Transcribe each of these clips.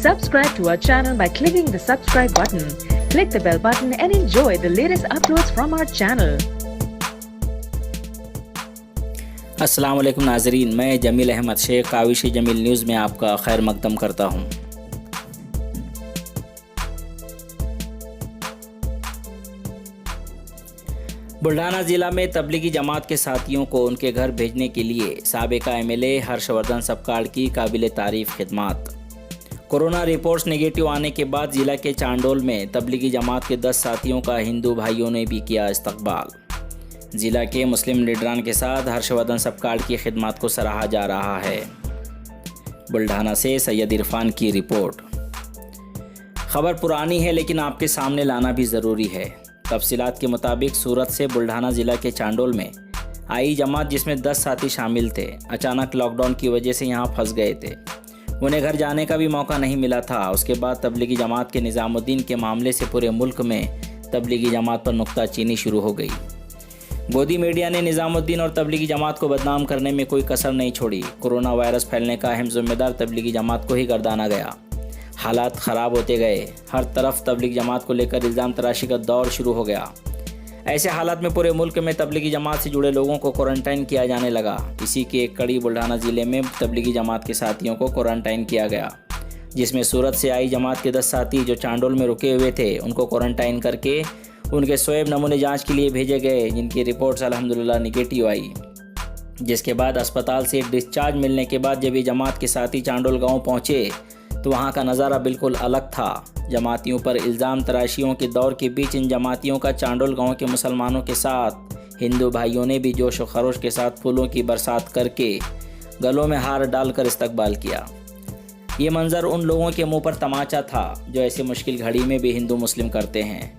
Subscribe to our channel by clicking the subscribe button. Click the bell button and enjoy the latest uploads from our channel. अस्सलाम वालेकुम नाज़रीन, मैं Jameel Ahmad Sheikh Kaavish Jameel news में आपका खैर मकदम करता हूँ। बुल्ढाना ज़िला में तबलीगी जमात के साथियों को उनके घर भेजने के लिए साबिका एमएलए हर्षवर्धन सपकाड़ की काबिल तारीफ़ खिदमत। कोरोना रिपोर्ट्स नेगेटिव आने के बाद ज़िला के चांडोल में तबलीगी जमात के 10 साथियों का हिंदू भाइयों ने भी किया इस्तकबाल। ज़िला के मुस्लिम लीडरान के साथ हर्षवर्धन सपकाड़ की खिदमत को सराहा जा रहा है। बुल्ढाना से सैयद इरफान की रिपोर्ट। खबर पुरानी है लेकिन आपके सामने लाना भी ज़रूरी है। तफसीलात के मुताबिक सूरत से बुल्ढाना ज़िला के चांडोल में आई जमात जिसमें 10 साथी शामिल थे, अचानक लॉकडाउन की वजह से यहाँ फंस गए थे। उन्हें घर जाने का भी मौका नहीं मिला था। उसके बाद तबलीगी जमात के निज़ामुद्दीन के मामले से पूरे मुल्क में तबलीगी जमात पर नुक्ताचीनी शुरू हो गई। गोदी मीडिया ने निज़ामुद्दीन और तबलीगी जमात को बदनाम करने में कोई कसर नहीं छोड़ी। कोरोना वायरस फैलने का अहम जिम्मेदार तबलीगी जमात को ही गर्दाना गया। हालात ख़राब होते गए। हर तरफ तबलीगी जमात को लेकर इल्ज़ाम तराशी का दौर शुरू हो गया। ऐसे हालात में पूरे मुल्क में तबलीगी जमात से जुड़े लोगों को क्वारंटाइन किया जाने लगा। इसी की एक कड़ी बुल्ढाना ज़िले में तबलीगी जमात के साथियों को क्वारंटाइन किया गया, जिसमें सूरत से आई जमात के 10 साथी जो चांडोल में रुके हुए थे उनको क्वारंटाइन करके उनके स्वैब नमूने जांच के लिए भेजे गए, जिनकी रिपोर्ट्स अल्हम्दुलिल्लाह निगेटिव आई। जिसके बाद अस्पताल से डिस्चार्ज मिलने के बाद जब ये जमात के साथी चांडोल गांव पहुंचे तो वहां का नज़ारा बिल्कुल अलग था। जमातियों पर इल्ज़ाम तराशियों के दौर के बीच इन जमातियों का चांडोल गांव के मुसलमानों के साथ हिंदू भाइयों ने भी जोश व खरोश के साथ फूलों की बरसात करके गलों में हार डालकर इस्तकबाल किया। ये मंज़र उन लोगों के मुँह पर तमाचा था जो ऐसे मुश्किल घड़ी में भी हिंदू मुस्लिम करते हैं।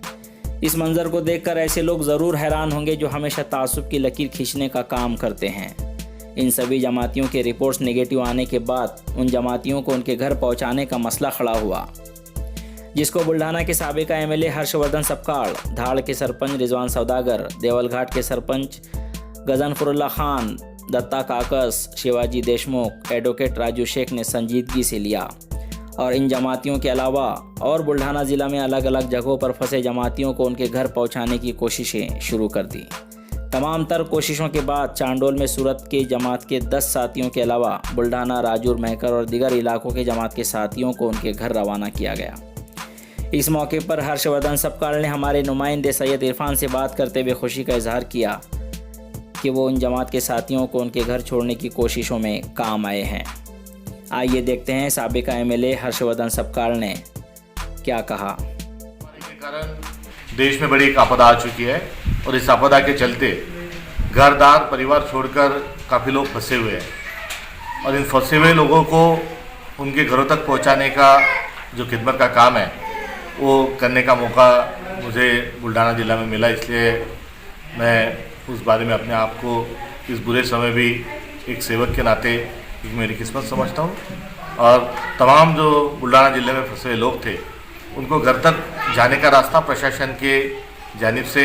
इस मंज़र को देखकर ऐसे लोग ज़रूर हैरान होंगे जो हमेशा तासुब की लकीर खींचने का काम करते हैं। इन सभी जमातियों के रिपोर्ट्स नेगेटिव आने के बाद उन जमातियों को उनके घर पहुंचाने का मसला खड़ा हुआ, जिसको बुल्ढाना के साबिका एमएलए हर्षवर्धन सपकाड़, धाड़ के सरपंच रिजवान सौदागर, देवलघाट के सरपंच गजनफरुल्लाह खान, दत्ता काकस, शिवाजी देशमुख, एडवोकेट राजू शेख ने संजीदगी से लिया और इन जमातियों के अलावा और बुल्ढाना ज़िला में अलग अलग जगहों पर फंसे जमातियों को उनके घर पहुंचाने की कोशिशें शुरू कर दी। तमाम तर कोशिशों के बाद चांडोल में सूरत के जमात के 10 साथियों के अलावा बुल्ढाना, राजूर, महकर और दीगर इलाकों के जमात के साथियों को उनके घर रवाना किया गया। इस मौके पर हर्षवर्धन सपकाड़ ने हमारे नुमाइंदे सैयद इरफान से बात करते हुए खुशी का इजहार किया कि वो उन जमात के साथियों को उनके घर छोड़ने की कोशिशों में काम आए हैं। आइए देखते हैं साबिका एमएलए हर्षवर्धन सपकाड़ ने क्या कहा। के कारण देश में बड़ी एक आपदा आ चुकी है और इस आपदा के चलते घरदार परिवार छोड़कर काफ़ी लोग फंसे हुए हैं और इन फंसे हुए लोगों को उनके घरों तक पहुंचाने का जो खिदमत का काम है वो करने का मौका मुझे बुल्ढाना ज़िला में मिला। इसलिए मैं उस बारे में अपने आप को इस बुरे समय भी एक सेवक के नाते मेरी किस्मत समझता हूँ और तमाम जो बुल्ढाना ज़िले में फंसे हुए लोग थे उनको घर तक जाने का रास्ता प्रशासन के जानिब से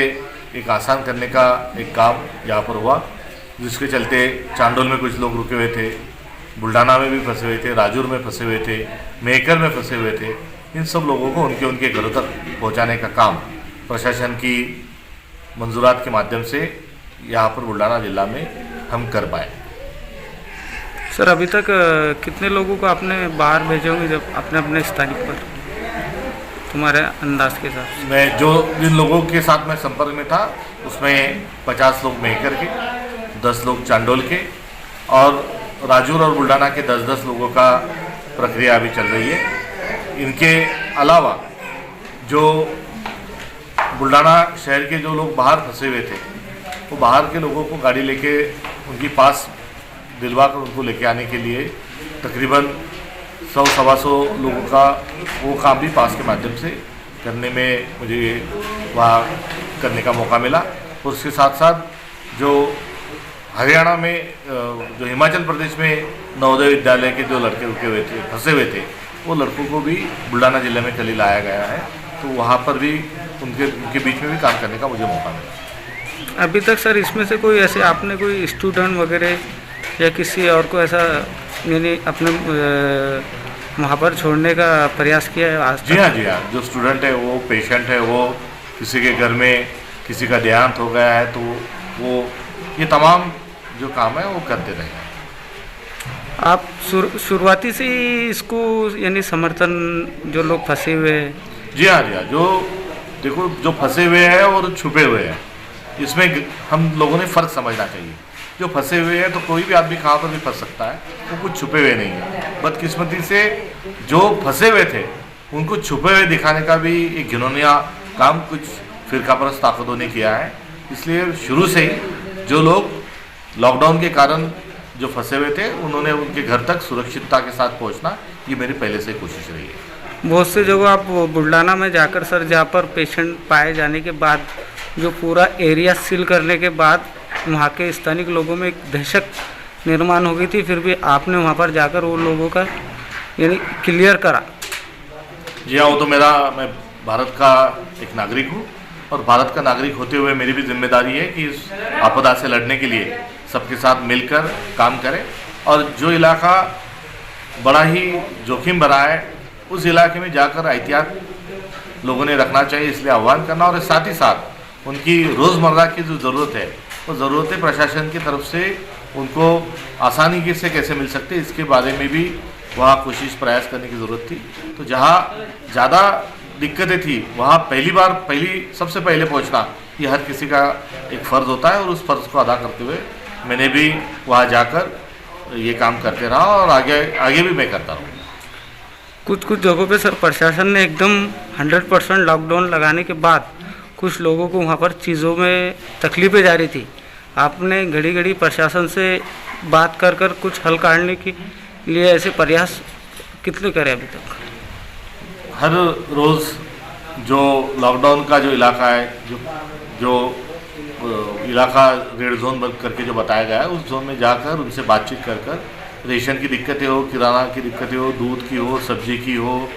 एक आसान करने का एक काम यहाँ पर हुआ, जिसके चलते चांडोल में कुछ लोग रुके हुए थे, बुल्ढाना में भी फंसे हुए थे, राजूर में फंसे हुए थे, मेहकर में फंसे हुए थे। इन सब लोगों को उनके घरों तक पहुँचाने का काम प्रशासन की मंजूरात के माध्यम से यहाँ पर बुल्ढाना ज़िला में हम कर पाए। सर, अभी तक कितने लोगों को आपने बाहर भेजे होंगे जब अपने अपने इस तारीख पर, तुम्हारे अंदाज के साथ? मैं जो जिन लोगों के साथ मैं संपर्क में था उसमें 50 लोग मेहकर के, 10 लोग चांडोल के और राजूर और बुल्ढाना के 10-10 लोगों का प्रक्रिया अभी चल रही है। इनके अलावा जो बुल्ढाना शहर के जो लोग बाहर फंसे हुए थे वो बाहर के लोगों को गाड़ी लेके उनकी पास दिलवा कर उनको लेके आने के लिए तकरीबन 100-125 लोगों का वो काम भी पास के माध्यम से करने में मुझे वहाँ करने का मौका मिला। और उसके साथ साथ जो हरियाणा में जो हिमाचल प्रदेश में नवोदय विद्यालय के जो लड़के रुके हुए थे, फंसे हुए थे, वो लड़कों को भी बुल्ढाना ज़िले में कल ही लाया गया है, तो वहाँ पर भी उनके बीच में भी काम करने का मुझे मौका मिला। अभी तक सर इसमें से कोई ऐसे आपने कोई स्टूडेंट वगैरह या किसी और को ऐसा यानी अपने वहाँ पर छोड़ने का प्रयास किया है आज जी हाँ, जो स्टूडेंट है वो पेशेंट है, वो किसी के घर में किसी का देहांत हो गया है तो वो ये तमाम जो काम है वो करते रहे। आप शुरुआती से ही इसको यानी समर्थन जो लोग फंसे हुए हैं? जी हाँ, जो देखो जो फंसे हुए हैं और छुपे हुए हैं, इसमें हम लोगों ने फ़र्क समझना चाहिए। जो फंसे हुए हैं तो कोई भी आदमी कहाँ पर भी फंस सकता है, वो कुछ छुपे हुए नहीं है। बदकिस्मती से जो फंसे हुए थे उनको छुपे हुए दिखाने का भी एक घिनौनिया काम कुछ फिरकापरस्त ताकतों ने किया है। इसलिए शुरू से ही जो लोग लॉकडाउन के कारण जो फंसे हुए थे उन्होंने उनके घर तक सुरक्षितता के साथ पहुंचना, ये मेरी पहले से कोशिश रही है। बहुत से जगह आप बुल्डाना में जाकर सर जहाँ पर पेशेंट पाए जाने के बाद जो पूरा एरिया सील करने के बाद वहाँ के स्थानिक लोगों में एक दहशत निर्माण हो गई थी, फिर भी आपने वहाँ पर जाकर वो लोगों का यानी क्लियर करा। जी हाँ, वो तो मैं भारत का एक नागरिक हूँ और भारत का नागरिक होते हुए मेरी भी जिम्मेदारी है कि इस आपदा से लड़ने के लिए सबके साथ मिलकर काम करें और जो इलाका बड़ा ही जोखिम भरा है उस इलाके में जाकर एहतियात लोगों ने रखना चाहिए, इसलिए आह्वान करना और साथ ही साथ उनकी रोज़मर्रा की जो ज़रूरत है वो ज़रूरतें प्रशासन की तरफ से उनको आसानी से कैसे मिल सकते इसके बारे में भी वहाँ कोशिश प्रयास करने की ज़रूरत थी। तो जहाँ ज़्यादा दिक्कतें थी वहाँ सबसे पहले पहुँचना ये हर किसी का एक फ़र्ज़ होता है और उस फ़र्ज़ को अदा करते हुए मैंने भी वहाँ जाकर ये काम करते रहा और आगे भी मैं करता रहूँ। कुछ जगहों पे सर प्रशासन ने एकदम 100% लॉकडाउन लगाने के बाद कुछ लोगों को वहाँ पर चीज़ों में तकलीफ़ें जा रही थी। आपने घड़ी प्रशासन से बात कर कुछ हल काटने के लिए ऐसे प्रयास कितने करे अभी तक? हर रोज़ जो लॉकडाउन का जो इलाका है जो इलाका रेड जोन बंद करके जो बताया गया है उस जोन में जाकर उनसे बातचीत कर रेशन की दिक्कतें हो, किराना की दिक्कतें हो, दूध की हो, सब्जी की हो,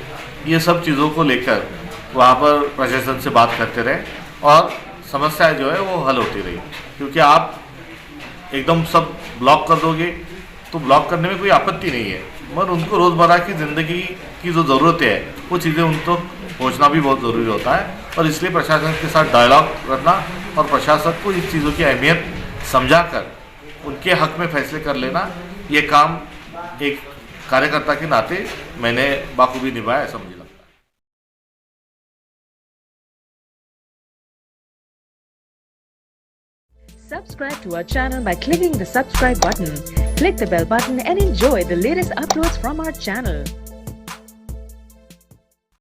ये सब चीज़ों को लेकर वहाँ पर प्रशासन से बात करते रहे और समस्या जो है वो हल होती रही। क्योंकि आप एकदम सब ब्लॉक कर दोगे तो ब्लॉक करने में कोई आपत्ति नहीं है, मगर उनको रोज़मर्रा की ज़िंदगी की जो ज़रूरतें हैं वो चीज़ें उन तक पहुँचना भी बहुत ज़रूरी होता है और इसलिए प्रशासन के साथ डायलॉग करना और प्रशासन को इस चीज़ों की अहमियत समझाकर उनके हक में फैसले कर लेना, ये काम एक कार्यकर्ता के नाते मैंने बाखूबी निभाया, ऐसा मुझे लगता है। Subscribe to our channel by clicking the subscribe button. Click the bell button and enjoy the latest uploads from our channel.